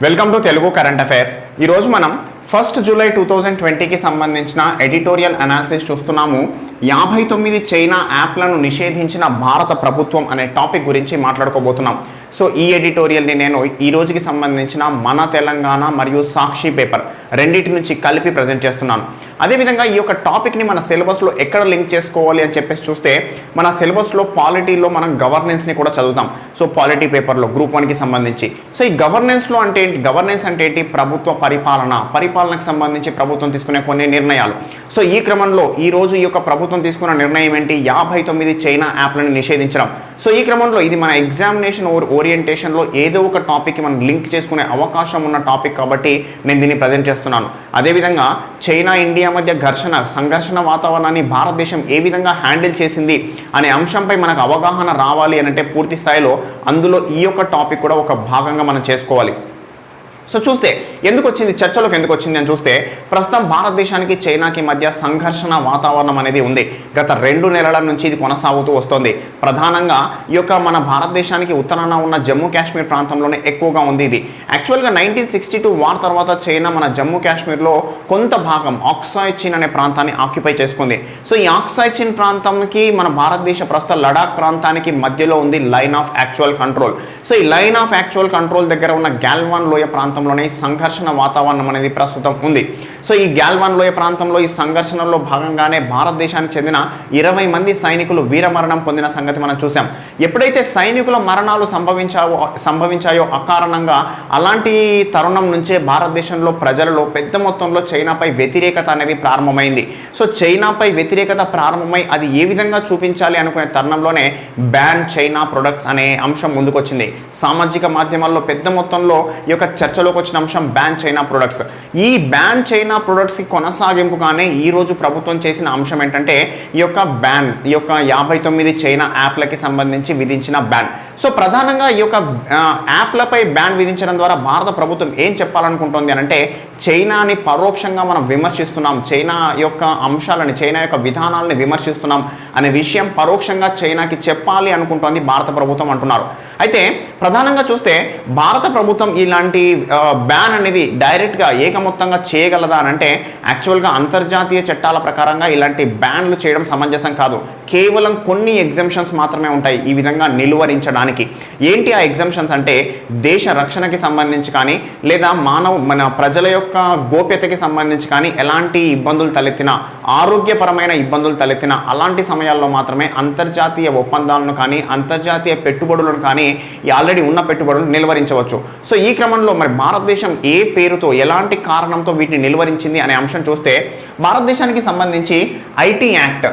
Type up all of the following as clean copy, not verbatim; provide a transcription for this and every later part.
Welcome to Telugu current affairs. ఈరోజు మనం 1 July 2020కి సంబంధించిన ఎడిటోరియల్ అనాలిసిస్ చూస్తున్నాము. 59 చైనా యాప్లను నిషేధించిన భారత ప్రభుత్వం అనే టాపిక్ గురించి మాట్లాడుకోబోతున్నాం. సో ఈ ఎడిటోరియల్ని నేను ఈ రోజుకి సంబంధించిన మన తెలంగాణ మరియు సాక్షి పేపర్ రెండింటి నుంచి కలిపి ప్రజెంట్ చేస్తున్నాను. అదేవిధంగా ఈ యొక్క టాపిక్ని మన సిలబస్లో ఎక్కడ లింక్ చేసుకోవాలి అని చెప్పేసి చూస్తే మన సిలబస్లో పాలిటీలో మనం గవర్నెన్స్ని కూడా చదువుతాం. సో పాలిటీ పేపర్లో గ్రూప్ 1కి సంబంధించి. సో ఈ గవర్నెన్స్లో అంటే ఏంటి? గవర్నెన్స్ అంటే ఏంటి? ప్రభుత్వ పరిపాలనకు సంబంధించి ప్రభుత్వం తీసుకునే కొన్ని నిర్ణయాలు. సో ఈ క్రమంలో ఈరోజు ఈ యొక్క ప్రభుత్వం తీసుకున్న నిర్ణయం ఏంటి? 59 చైనా యాప్లను నిషేధించడం. సో ఈ క్రమంలో ఇది మన ఎగ్జామినేషన్ ఓరియంటేషన్లో ఏదో ఒక టాపిక్కి మనం లింక్ చేసుకునే అవకాశం ఉన్న టాపిక్ కాబట్టి నేను దీన్ని ప్రజెంట్ చేస్తున్నాను. అదేవిధంగా చైనా ఇండియా మధ్య సంఘర్షణ వాతావరణాన్ని భారతదేశం ఏ విధంగా హ్యాండిల్ చేసింది అనే అంశంపై మనకు అవగాహన రావాలి అంటే పూర్తి స్థాయిలో అందులో ఈ యొక్క టాపిక్ కూడా ఒక భాగంగా మనం చేసుకోవాలి. సో చూస్తే చర్చలోకి ఎందుకు వచ్చింది అని చూస్తే ప్రస్తుతం భారతదేశానికి చైనాకి మధ్య సంఘర్షణ వాతావరణం అనేది ఉంది. గత 2 నెలల నుంచి ఇది కొనసాగుతూ వస్తుంది. ప్రధానంగా ఈ యొక్క మన భారతదేశానికి ఉత్తరాన ఉన్న జమ్మూ కాశ్మీర్ ప్రాంతంలోనే ఎక్కువగా ఉంది. ఇది యాక్చువల్గా 1962 వార్ తర్వాత చైనా మన జమ్మూ కాశ్మీర్లో కొంత భాగం ఆక్సాయ్ చీన్ అనే ప్రాంతాన్ని ఆక్యుపై చేసుకుంది. సో ఈ ఆక్సాయ్ చీన్ ప్రాంతంకి మన భారతదేశ ప్రస్తుత లడాక్ ప్రాంతానికి మధ్యలో ఉంది line of actual control. So ఈ లైన్ ఆఫ్ యాక్చువల్ కంట్రోల్ దగ్గర ఉన్న గాల్వాన్ లోయ ప్రాంతంలోనే సంఘర్షణ వాతావరణం అనేది ప్రస్తుతం ఉంది. సో ఈ గాల్వాన్ లోయ ప్రాంతంలో ఈ సంఘర్షణలో భాగంగానే భారతదేశానికి చెందిన 20 మంది సైనికులు వీరమరణం పొందిన సంగతి మనం చూసాం. ఎప్పుడైతే సైనికుల మరణాలు సంభవించాయో అకారణంగా అలాంటి తరుణం నుంచే భారతదేశంలో ప్రజలలో పెద్ద మొత్తంలో చైనాపై వ్యతిరేకత అనేది ప్రారంభమైంది. సో చైనాపై వ్యతిరేకత ప్రారంభమై అది ఏ విధంగా చూపించాలి అనుకునే తరుణంలోనే బ్యాన్ చైనా ప్రొడక్ట్స్ అనే అంశం ముందుకొచ్చింది. సామాజిక మాధ్యమాల్లో పెద్ద మొత్తంలో ఈ యొక్క చర్చలోకి వచ్చిన అంశం బ్యాన్ చైనా ప్రొడక్ట్స్. ఈ బ్యాన్ చైనా ప్రొడక్ట్స్కి కొనసాగింపుగానే ఈరోజు ప్రభుత్వం చేసిన అంశం ఏంటంటే ఈ యొక్క 59 చైనా యాప్లకి సంబంధించి విధించిన బ్యాన్. సో ప్రధానంగా ఈ యొక్క యాప్లపై బ్యాన్ విధించడం ద్వారా భారత ప్రభుత్వం ఏం చెప్పాలనుకుంటుంది అంటే చైనాని పరోక్షంగా మనం విమర్శిస్తున్నాం, చైనా యొక్క అంశాలని, చైనా యొక్క విధానాలని విమర్శిస్తున్నాం అనే విషయం పరోక్షంగా చైనాకి చెప్పాలి అనుకుంటోంది భారత ప్రభుత్వం అంటున్నారు. అయితే ప్రధానంగా చూస్తే భారత ప్రభుత్వం ఇలాంటి బ్యాన్ అనేది డైరెక్ట్గా ఏకమొత్తంగా చేయగలదా అని అంటే యాక్చువల్గా అంతర్జాతీయ చట్టాల ప్రకారంగా ఇలాంటి బ్యాన్లు చేయడం సమంజసం కాదు. కేవలం కొన్ని ఎగ్జంప్షన్స్ మాత్రమే ఉంటాయి ఈ విధంగా నిలువరించడానికి. ఏంటి ఆ ఎగ్జంప్షన్స్ అంటే దేశ రక్షణకి సంబంధించి కానీ లేదా మన ప్రజల యొక్క గోప్యతకి సంబంధించి కానీ ఎలాంటి ఇబ్బందులు తలెత్తినా, ఆరోగ్యపరమైన ఇబ్బందులు తలెత్తినా అలాంటి సమయాల్లో మాత్రమే అంతర్జాతీయ ఒప్పందాలను కానీ అంతర్జాతీయ పెట్టుబడులను కానీ ఆల్రెడీ ఉన్న పెట్టుబడులను నిలువరించవచ్చు. సో ఈ క్రమంలో మరి భారతదేశం ఏ పేరుతో ఎలాంటి కారణంతో వీటిని నిలువరించింది అనే అంశం చూస్తే భారతదేశానికి సంబంధించి ఐటీ యాక్ట్,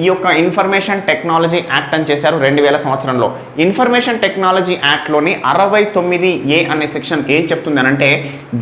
ఈ యొక్క ఇన్ఫర్మేషన్ టెక్నాలజీ యాక్ట్ అని చేశారు 2000 సంవత్సరంలో. ఇన్ఫర్మేషన్ టెక్నాలజీ యాక్ట్లోని 69A అనే సెక్షన్ ఏం చెప్తుంది అనంటే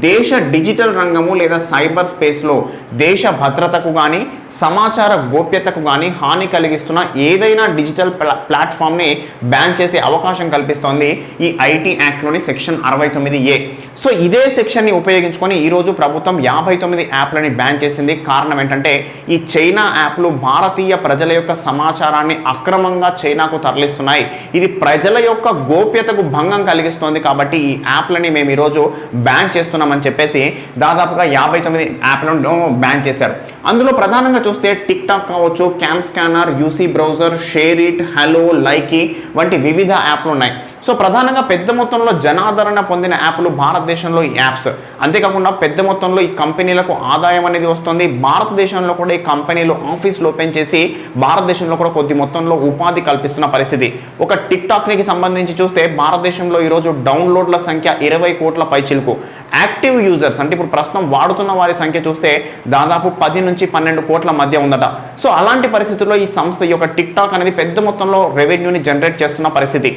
దేశ డిజిటల్ రంగము లేదా సైబర్ స్పేస్లో దేశ భద్రతకు కానీ సమాచార గోప్యతకు కానీ హాని కలిగిస్తున్న ఏదైనా డిజిటల్ ప్లాట్ఫామ్ని బ్యాన్ చేసే అవకాశం కల్పిస్తోంది ఈ ఐటీ యాక్ట్లోని సెక్షన్ 69A. సో ఇదే సెక్షన్ని ఉపయోగించుకొని ఈరోజు ప్రభుత్వం 59 యాప్లని బ్యాన్ చేసింది. కారణం ఏంటంటే ఈ చైనా యాప్లు భారతీయ ప్రజల యొక్క సమాచారాన్ని అక్రమంగా చైనాకు తరలిస్తున్నాయి, ఇది ప్రజల యొక్క గోప్యతకు భంగం కలిగిస్తోంది కాబట్టి ఈ యాప్లని మేము ఈరోజు బ్యాన్ చేస్తున్నామని చెప్పేసి దాదాపుగా 59 యాప్లను బ్యాన్ చేశారు. అందులో ప్రధానంగా చూస్తే టిక్ టాక్ కావచ్చు, CamScanner, UC browser, SHAREit, Helo, Likee వంటి వివిధ యాప్లు ఉన్నాయి. సో ప్రధానంగా పెద్ద మొత్తంలో జనాదరణ పొందిన యాప్లు భారతదేశంలో ఈ యాప్స్. అంతేకాకుండా పెద్ద మొత్తంలో ఈ కంపెనీలకు ఆదాయం అనేది వస్తుంది. భారతదేశంలో కూడా ఈ కంపెనీలు ఆఫీసులు ఓపెన్ చేసి భారతదేశంలో కూడా కొద్ది మొత్తంలో ఉపాధి కల్పిస్తున్న పరిస్థితి. ఒక టిక్ టాక్కి సంబంధించి చూస్తే భారతదేశంలో ఈరోజు డౌన్లోడ్ల సంఖ్య 20 కోట్ల పైచిలుకు. యాక్టివ్ యూజర్స్ అంటే ఇప్పుడు ప్రస్తుతం వాడుతున్న వారి సంఖ్య చూస్తే దాదాపు 10 నుంచి 12 కోట్ల మధ్య ఉందట. సో అలాంటి పరిస్థితుల్లో ఈ సంస్థ ఈ యొక్క టిక్ టాక్ అనేది పెద్ద మొత్తంలో రెవెన్యూని జనరేట్ చేస్తున్న పరిస్థితి.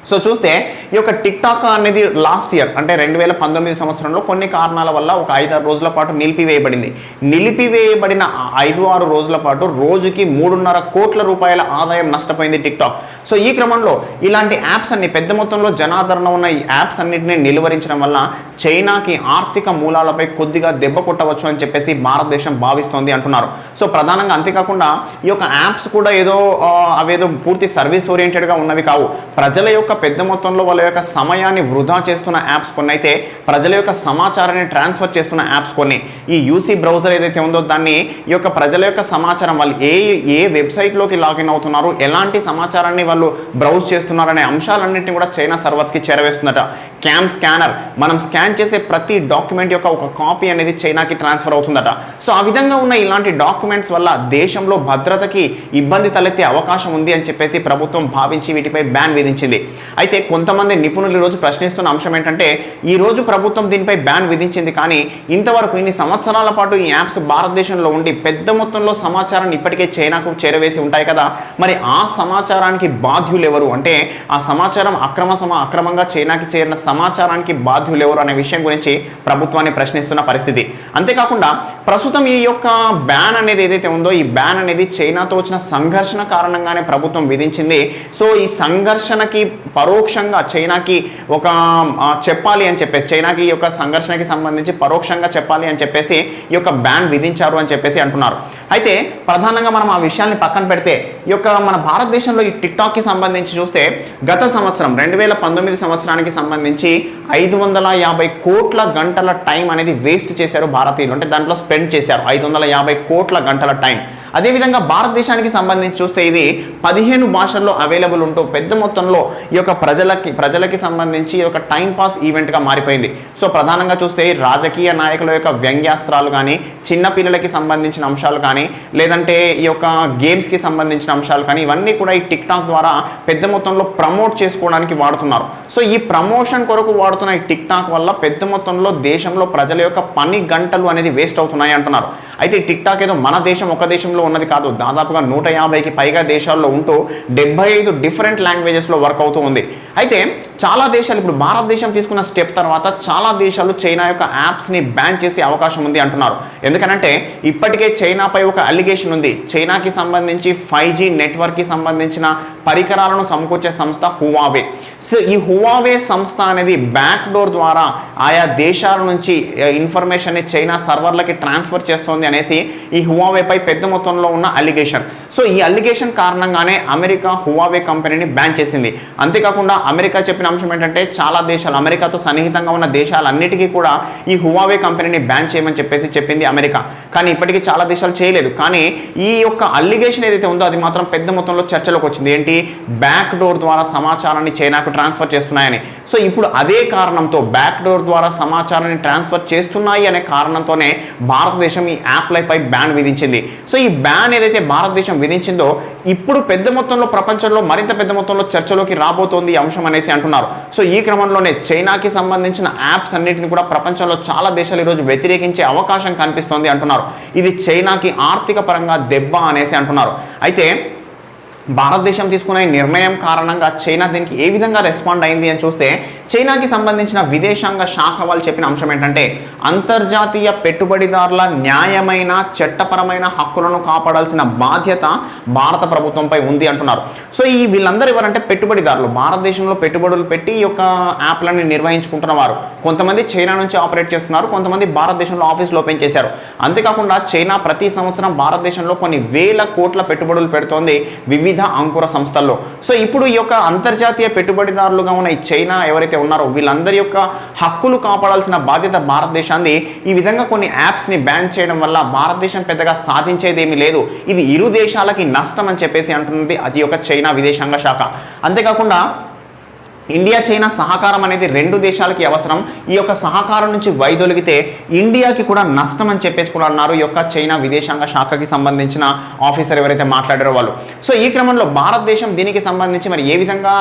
సో చూస్తే ఈ యొక్క టిక్ టాక్ అనేది లాస్ట్ ఇయర్ అంటే 2019 సంవత్సరంలో కొన్ని కారణాల వల్ల ఒక 5-6 రోజుల పాటు నిలిపివేయబడింది. నిలిపివేయబడిన 5-6 రోజుల పాటు రోజుకి 3.5 కోట్ల రూపాయల ఆదాయం నష్టపోయింది టిక్ టాక్. సో ఈ క్రమంలో ఇలాంటి యాప్స్ అన్ని పెద్ద మొత్తంలో జనాదరణ ఉన్న ఈ యాప్స్ అన్నింటినీ నిలువరించడం వల్ల చైనాకి ఆర్థిక మూలాలపై కొద్దిగా దెబ్బ కొట్టవచ్చు అని చెప్పేసి భారతదేశం భావిస్తోంది అంటున్నారు. సో ప్రధానంగా అంతేకాకుండా ఈ యొక్క యాప్స్ కూడా అవేదో పూర్తి సర్వీస్ ఓరియంటెడ్గా ఉన్నవి కావు, ప్రజల యొక్క పెద్ద మొత్తంలో వాళ్ళ యొక్క సమయాన్ని వృధా చేస్తున్న యాప్స్ కొన్ని అయితే ప్రజల యొక్క సమాచారాన్ని ట్రాన్స్ఫర్ చేస్తున్న యాప్స్ కొన్ని. ఈ యూసీ బ్రౌజర్ ఏదైతే ఉందో దాన్ని ఈ యొక్క ప్రజల యొక్క సమాచారం వాళ్ళు ఏ వెబ్సైట్లోకి లాగిన్ అవుతున్నారు, ఎలాంటి సమాచారాన్ని వాళ్ళు బ్రౌజ్ చేస్తున్నారు అనే అంశాలన్నింటినీ కూడా చైనా సర్వర్స్కి చేరవేస్తుందట. క్యామ్ స్కానర్, మనం స్కాన్ చేసే ప్రతి డాక్యుమెంట్ యొక్క ఒక కాపీ అనేది చైనాకి ట్రాన్స్ఫర్ అవుతుందట. సో ఆ విధంగా ఉన్న ఇలాంటి డాక్యుమెంట్స్ వల్ల దేశంలో భద్రతకి ఇబ్బంది తలెత్తే అవకాశం ఉంది అని చెప్పేసి ప్రభుత్వం భావించి వీటిపై బ్యాన్ విధించింది. అయితే కొంతమంది నిపుణులు ఈరోజు ప్రశ్నిస్తున్న అంశం ఏంటంటే ఈ రోజు ప్రభుత్వం దీనిపై బ్యాన్ విధించింది, కానీ ఇంతవరకు ఇన్ని సంవత్సరాల పాటు ఈ యాప్స్ భారతదేశంలో ఉండి పెద్ద మొత్తంలో సమాచారాన్ని ఇప్పటికే చైనాకు చేరవేసి ఉంటాయి కదా, మరి ఆ సమాచారానికి బాధ్యులు ఎవరు, అంటే ఆ సమాచారం అక్రమంగా చైనాకి చేరిన సమాచారానికి బాధ్యులు ఎవరు అనే విషయం గురించి ప్రభుత్వాన్ని ప్రశ్నిస్తున్న పరిస్థితి. అంతేకాకుండా ప్రస్తుతం ఈ యొక్క బ్యాన్ అనేది ఏదైతే ఉందో ఈ బ్యాన్ అనేది చైనాతో వచ్చిన సంఘర్షణ కారణంగానే ప్రభుత్వం విధించింది. సో ఈ సంఘర్షణకి పరోక్షంగా చైనాకి ఒక చెప్పాలి అని చెప్పేసి, చైనాకి ఈ యొక్క సంఘర్షణకి సంబంధించి పరోక్షంగా చెప్పాలి అని చెప్పేసి ఈ యొక్క బ్యాన్ విధించారు అని చెప్పేసి అంటున్నారు. అయితే ప్రధానంగా మనం ఆ విషయాన్ని పక్కన పెడితే ఈ యొక్క మన భారతదేశంలో ఈ టిక్టాక్కి సంబంధించి చూస్తే గత సంవత్సరం 2019 సంవత్సరానికి సంబంధించి 550 కోట్ల గంటల టైం అనేది వేస్ట్ చేశారు భారతీయులు, అంటే దాంట్లో స్పెండ్ చేశారు 550 కోట్ల గంటల టైం. అదేవిధంగా భారతదేశానికి సంబంధించి చూస్తే ఇది 15 భాషల్లో అవైలబుల్ ఉంటూ పెద్ద మొత్తంలో ఈ యొక్క ప్రజలకి సంబంధించి ఒక టైం పాస్ ఈవెంట్గా మారిపోయింది. సో ప్రధానంగా చూస్తే రాజకీయ నాయకుల యొక్క వ్యంగ్యాస్త్రాలు కానీ, చిన్న పిల్లలకి సంబంధించిన అంశాలు కానీ, లేదంటే ఈ యొక్క గేమ్స్కి సంబంధించిన అంశాలు కానీ, ఇవన్నీ కూడా ఈ టిక్టాక్ ద్వారా పెద్ద మొత్తంలో ప్రమోట్ చేసుకోవడానికి వాడుతున్నారు. సో ఈ ప్రమోషన్ కొరకు వాడుతున్న ఈ టిక్టాక్ వల్ల పెద్ద మొత్తంలో దేశంలో ప్రజల యొక్క పని గంటలు అనేది వేస్ట్ అవుతున్నాయి అంటున్నారు. అయితే టిక్టాక్ ఏదో మన దేశం ఒక దేశంలో ఉన్నది కాదు, దాదాపుగా 150కి పైగా దేశాల్లో ఉంటూ 75 డిఫరెంట్ లాంగ్వేజెస్లో వర్క్ అవుతూ ఉంది. అయితే చాలా దేశాలు ఇప్పుడు భారతదేశం తీసుకున్న స్టెప్ తర్వాత చాలా దేశాలు చైనా యొక్క యాప్స్ని బ్యాన్ చేసే అవకాశం ఉంది అంటున్నారు. ఎందుకనంటే ఇప్పటికే చైనాపై ఒక అలిగేషన్ ఉంది. చైనాకి సంబంధించి 5G నెట్వర్క్కి సంబంధించిన పరికరాలను సమకూర్చే సంస్థ హువావే. సో ఈ హువావే సంస్థ అనేది బ్యాక్ డోర్ ద్వారా ఆయా దేశాల నుంచి ఇన్ఫర్మేషన్ని చైనా సర్వర్లకి ట్రాన్స్ఫర్ చేస్తోంది అనేసి ఈ హువావేపై పెద్ద మొత్తంలో ఉన్న అలిగేషన్. సో ఈ అలిగేషన్ కారణంగానే అమెరికా హువావే కంపెనీని బ్యాన్ చేసింది. అంతేకాకుండా అమెరికా చెప్పిన అంశం ఏంటంటే చాలా దేశాలు, అమెరికాతో సన్నిహితంగా ఉన్న దేశాలన్నిటికీ కూడా ఈ హువావే కంపెనీని బ్యాన్ చేయమని చెప్పేసి చెప్పింది అమెరికా. కానీ ఇప్పటికీ చాలా దేశాలు చేయలేదు. కానీ ఈ యొక్క అలిగేషన్ ఏదైతే ఉందో అది మాత్రం పెద్ద మొత్తంలో చర్చలోకి వచ్చింది. ఏంటి, బ్యాక్ డోర్ ద్వారా సమాచారాన్ని చైనాకు ట్రాన్స్ఫర్ చేస్తున్నాయని. సో ఇప్పుడు అదే కారణంతో బ్యాక్ డోర్ ద్వారా సమాచారాన్ని ట్రాన్స్ఫర్ చేస్తున్నాయి అనే కారణంతోనే భారతదేశం ఈ యాప్లపై బ్యాన్ విధించింది. సో ఈ బ్యాన్ ఏదైతే భారతదేశం విధించిందో ఇప్పుడు పెద్ద మొత్తంలో ప్రపంచంలో మరింత పెద్ద మొత్తంలో చర్చలోకి రాబోతోంది ఈ అంశం అనేసి అంటున్నారు. సో ఈ క్రమంలోనే చైనాకి సంబంధించిన యాప్స్ అన్నింటిని కూడా ప్రపంచంలో చాలా దేశాలు ఈరోజు వ్యతిరేకించే అవకాశం కనిపిస్తోంది అంటున్నారు. ఇది చైనాకి ఆర్థిక పరంగా దెబ్బ అనేసి అంటున్నారు. అయితే భారతదేశం తీసుకున్న ఈ నిర్ణయం కారణంగా చైనా దీనికి ఏ విధంగా రెస్పాండ్ అయింది అని చూస్తే చైనాకి సంబంధించిన విదేశాంగ శాఖ వాళ్ళు చెప్పిన అంశం ఏంటంటే అంతర్జాతీయ పెట్టుబడిదారుల న్యాయమైన చట్టపరమైన హక్కులను కాపాడాల్సిన బాధ్యత భారత ప్రభుత్వంపై ఉంది అంటున్నారు. సో ఈ వీళ్ళందరూ ఎవరంటే పెట్టుబడిదారులు, భారతదేశంలో పెట్టుబడులు పెట్టి ఈ యొక్క యాప్లను నిర్వహించుకుంటున్న వారు. కొంతమంది చైనా నుంచి ఆపరేట్ చేస్తున్నారు, కొంతమంది భారతదేశంలో ఆఫీసులు ఓపెన్ చేశారు. అంతేకాకుండా చైనా ప్రతి సంవత్సరం భారతదేశంలో కొన్ని వేల కోట్ల పెట్టుబడులు పెడుతోంది వివిధ అంకుర సంస్థల్లో. సో ఇప్పుడు ఈ యొక్క అంతర్జాతీయ పెట్టుబడిదారులుగా ఉన్న ఈ చైనా ఎవరైతే ఉన్నారో వీళ్ళందరి యొక్క హక్కులు కాపాడాల్సిన బాధ్యత భారతదేశాన్ని. ఈ విధంగా కొన్ని యాప్స్ని బ్యాన్ చేయడం వల్ల భారతదేశం పెద్దగా సాధించేదేమీ లేదు, ఇది ఇరు దేశాలకి నష్టం అని చెప్పేసి అంటున్నది అది యొక్క చైనా విదేశాంగ శాఖ. అంతేకాకుండా ఇండియా చైనా సహకారం అనేది రెండు దేశాలకి అవసరం. ఈ యొక్క సహకారం నుంచి వైదొలిగితే ఇండియాకి కూడా నష్టం అని చెప్పేసి కూడా అన్నారు ఈ యొక్క చైనా విదేశాంగ శాఖకి సంబంధించిన ఆఫీసర్ ఎవరైతే మాట్లాడారో వాళ్ళు. సో ఈ క్రమంలో భారతదేశం దీనికి సంబంధించి మరి ఏ విధంగా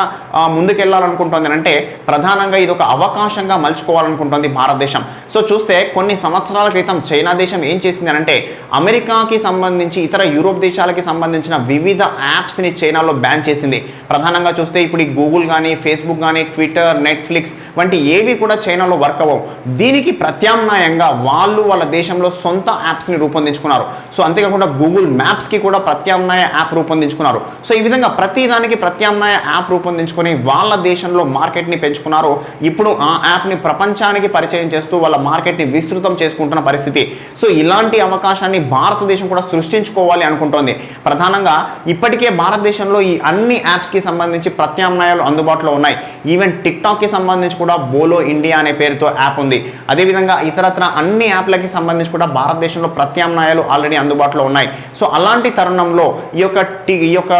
ముందుకెళ్లాలనుకుంటోంది అంటే ప్రధానంగా ఇది ఒక అవకాశంగా మలుచుకోవాలనుకుంటోంది భారతదేశం. సో చూస్తే కొన్ని సంవత్సరాల క్రితం చైనా దేశం ఏం చేసింది అంటే అమెరికాకి సంబంధించి ఇతర యూరోప్ దేశాలకి సంబంధించిన వివిధ యాప్స్ని చైనాలో బ్యాన్ చేసింది. ప్రధానంగా చూస్తే ఇప్పుడు ఈ గూగుల్ కానీ, ఫేస్బుక్ కానీ, ట్విట్టర్, నెట్ఫ్లిక్స్ వంటి ఏవి కూడా చైనాలో వర్క్ అవ్వవు. దీనికి ప్రత్యామ్నాయంగా వాళ్ళ దేశంలో సొంత యాప్స్ని రూపొందించుకున్నారు. సో అంతేకాకుండా గూగుల్ మ్యాప్స్కి కూడా ప్రత్యామ్నాయ యాప్ రూపొందించుకున్నారు. సో ఈ విధంగా ప్రతి దానికి ప్రత్యామ్నాయ యాప్ రూపొందించుకొని వాళ్ళ దేశంలో మార్కెట్ని పెంచుకున్నారు. ఇప్పుడు ఆ యాప్ని ప్రపంచానికి పరిచయం చేస్తూ వాళ్ళ మార్కెట్ని విస్తృతం చేసుకుంటున్న పరిస్థితి. సో ఇలాంటి అవకాశాన్ని భారతదేశం కూడా సృష్టించుకోవాలి అనుకుంటోంది. ప్రధానంగా ఇప్పటికే భారతదేశంలో ఈ అన్ని యాప్స్కి సంబంధించి ప్రత్యామ్నాయాలు అందుబాటులో ఉన్నాయి. ఈవెన్ టిక్టాక్కి సంబంధించి కూడా బోలో ఇండియా అనే పేరుతో యాప్ ఉంది. అదేవిధంగా ఇతరత్ర అన్ని యాప్లకి సంబంధించి కూడా భారతదేశంలో ప్రత్యామ్నాయాలు ఆల్రెడీ అందుబాటులో ఉన్నాయి. సో అలాంటి తరుణంలో ఈ యొక్క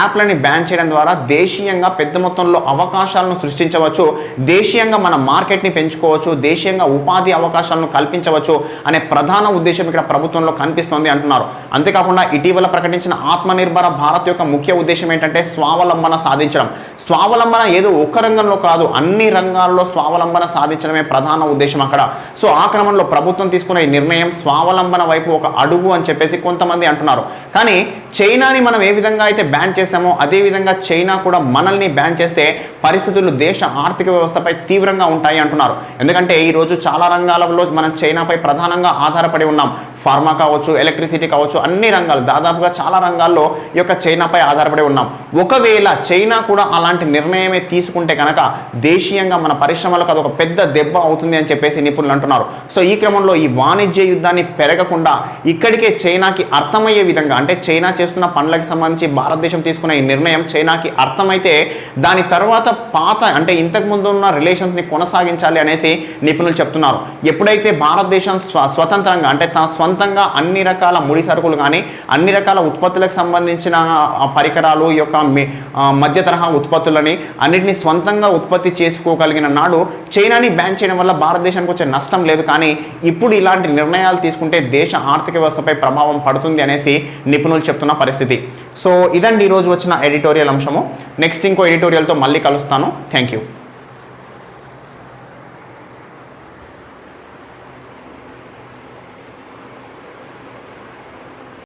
యాప్లని బ్యాన్ చేయడం ద్వారా దేశీయంగా పెద్ద మొత్తంలో అవకాశాలను సృష్టించవచ్చు, దేశీయంగా మన మార్కెట్ని పెంచుకోవచ్చు, దేశీయంగా ఉపాధి అవకాశాలను కల్పించవచ్చు అనే ప్రధాన ఉద్దేశం ఇక్కడ ప్రభుత్వంలో కనిపిస్తోంది అంటున్నారు. అంతేకాకుండా ఇటీవల ప్రకటించిన ఆత్మనిర్భర భారత్ యొక్క ముఖ్య ఉద్దేశం ఏంటంటే స్వావలంబన సాధించడం. స్వావలంబన ఏదో ఒక్క రంగంలో కాదు, అన్ని రంగాల్లో స్వావలంబన సాధించడమే ప్రధాన ఉద్దేశం అక్కడ. సో ఆ క్రమంలో ప్రభుత్వం తీసుకున్న ఈ నిర్ణయం స్వావలంబన వైపు ఒక అడుగు అని చెప్పేసి కొంతమంది అంటున్నారు. కానీ చైనాని మనం ఏ విధంగా అయితే బ్యాన్ చేశామో అదే విధంగా చైనా కూడా మనల్ని బ్యాన్ చేస్తే పరిస్థితులు దేశ ఆర్థిక వ్యవస్థపై తీవ్రంగా ఉంటాయి అంటున్నారు. ఎందుకంటే ఈరోజు చాలా రంగాలలో మనం చైనాపై ప్రధానంగా ఆధారపడి ఉన్నాం. ఫార్మా కావచ్చు, ఎలక్ట్రిసిటీ కావచ్చు, అన్ని రంగాలు దాదాపుగా చాలా రంగాల్లో ఈ యొక్క చైనాపై ఆధారపడి ఉన్నాం. ఒకవేళ చైనా కూడా అలాంటి నిర్ణయమే తీసుకుంటే కనుక దేశీయంగా మన పరిశ్రమలకు అదొక పెద్ద దెబ్బ అవుతుంది అని చెప్పేసి నిపుణులు అంటున్నారు. సో ఈ క్రమంలో ఈ వాణిజ్య యుద్ధాన్ని పెరగకుండా ఇక్కడికే చైనాకి అర్థమయ్యే విధంగా, అంటే చైనా చేస్తున్న పనులకు సంబంధించి భారతదేశం తీసుకున్న ఈ నిర్ణయం చైనాకి అర్థమైతే దాని తర్వాత అంటే ఇంతకుముందు ఉన్న రిలేషన్స్ని కొనసాగించాలి అనేసి నిపుణులు చెప్తున్నారు. ఎప్పుడైతే భారతదేశం స్వతంత్రంగా అంటే తన సొంతంగా అన్ని రకాల ముడి సరుకులు కానీ అన్ని రకాల ఉత్పత్తులకు సంబంధించిన పరికరాలు, ఈ యొక్క మధ్య తరహా ఉత్పత్తులని అన్నిటిని స్వంతంగా ఉత్పత్తి చేసుకోగలిగిన నాడు చైనాని బ్యాన్ చేయడం వల్ల భారతదేశానికి వచ్చే నష్టం లేదు. కానీ ఇప్పుడు ఇలాంటి నిర్ణయాలు తీసుకుంటే దేశ ఆర్థిక వ్యవస్థపై ప్రభావం పడుతుంది అనేసి నిపుణులు చెప్తున్న పరిస్థితి. సో ఇదండి ఈరోజు వచ్చిన ఎడిటోరియల్ అంశము. నెక్స్ట్ ఇంకో ఎడిటోరియల్తో మళ్ళీ కలుస్తాను. Thank you.